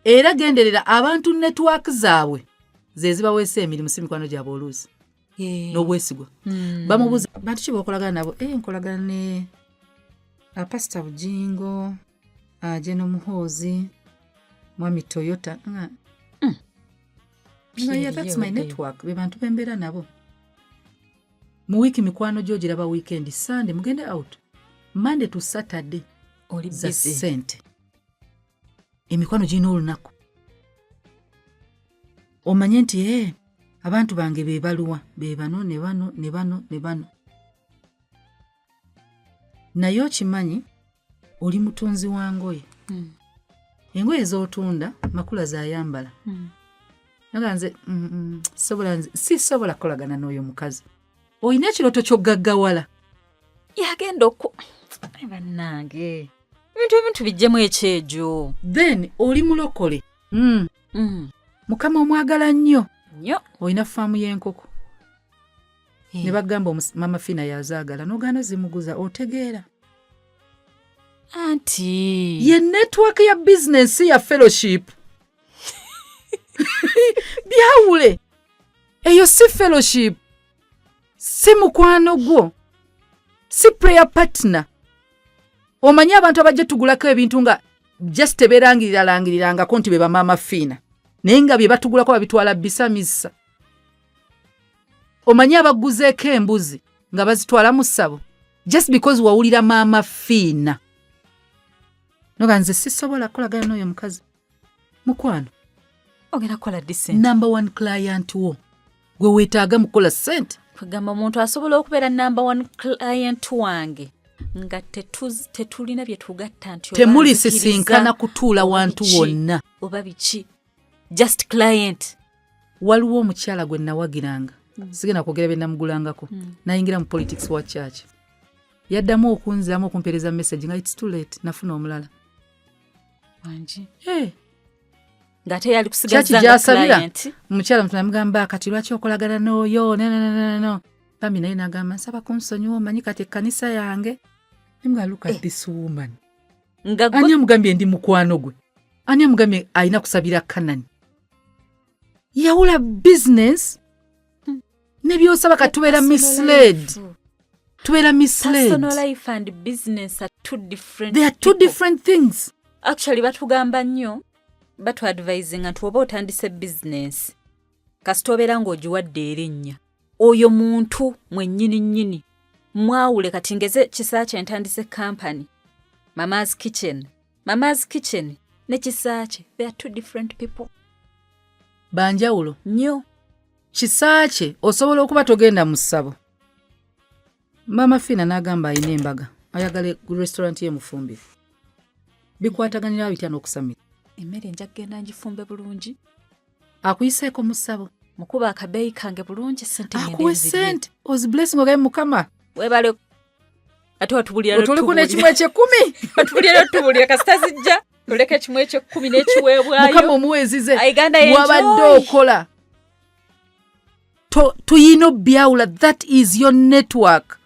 era genderera abantu network zaabwe zezibaweesa emirimu si mikwano gyabwe oluusi n'obwesigwa bamubuuza bantu ki bokolagana nabo nkolagana ne Pastor Bujingo Jeno Muhoozi Mwami Toyota yeah, that's my network be bantu bembeera nabo mu wiki mikwano gyo giraba weekend Sunday mugende out Monday to Saturday oli za sente emikwano gino olunaku omanye nti abantu bange bebaluwa bebano ne bano naye okimanyi oli mutunzi wa ngoye engoye z'otunda makula zayambala naganze sisobola kukolagana n'oyo mukazi oyina ekiroto ky'ogaggawala yagenda bannange ebintu bijjemu ekyejo then oli mulokole mukama omwagala nnyo oyina faamu y'enkoko ne bagamba mama Fina yazaagala n'ogaana zimuguza otegeera anti ye network ya business ya fellowship byawule eyo si fellowship si mukwano gwo si prayer partner omanyi abantu abajja tugulako ebintu nga just tebeerangirirangako nti be bamama Fina naye nga bye batugulako babitwala bisamisa omanyi abaguzeeko embuzi nga bazitwala mu ssabo just because wawulira mama Fina noga nze sisobola kukolagana n'oyo mukazi mukwano ogenda kukola decent number 1 client wo gwe weetaaga mukola sente kugamba omuntu asobola okubeera number 1 client wange nga tetulina bye tugatta nti temuli sisinkana kutuula wantu wonna oba biki just client waliwo omukyala gwe nawagiranga sigenda kwogera bye namugulangako nayingira mu politics wa church yaddamu okunziramu okumpeereza message nga it's too late nafuna omulala wanji ngate yali kusigaza client mukyala mtu namugamba kati lwaki okolagana n'oyo no bambi naye nagamba nsaba kunsonyiwa omanyi kati ekkanisa yange nimga look at this woman ani amugambye ndi mukwano gwe ani amugambye ayina kusabira Kanani yawula business nebyosaba katubeera misled personal life and business are two different they are two different things actually batugamba nnyo batu advising nti oba otandise business kasita obeera ng'ogiwadde erinnya oyo muntu mwennyini mwawule kati ngeze kisaache ntandise company Mama's Kitchen ne kisaache they are two different people banjawulo nnyo kisaache osobola okuba togenda mu ssabo mama Fina n'agamba ayina embaga ayagala restaurant ye Mufumbi bikwataganira bitya n'okusamira emmere nja kugenda ngifumbe bulungi akuyiseeko mu ssabo mukuba akabeeyi kange bulungi sente akuwe sente ozi blessing ogaye mukama webale ate watubulira otuliko n'ekimu eky'ekkumi watubulira tubulira kasita zijja tuleka ekimu eky'ekkumi n'ekiweebwayo mukama omuweezize wabadde okola tuyina obyawula that is your network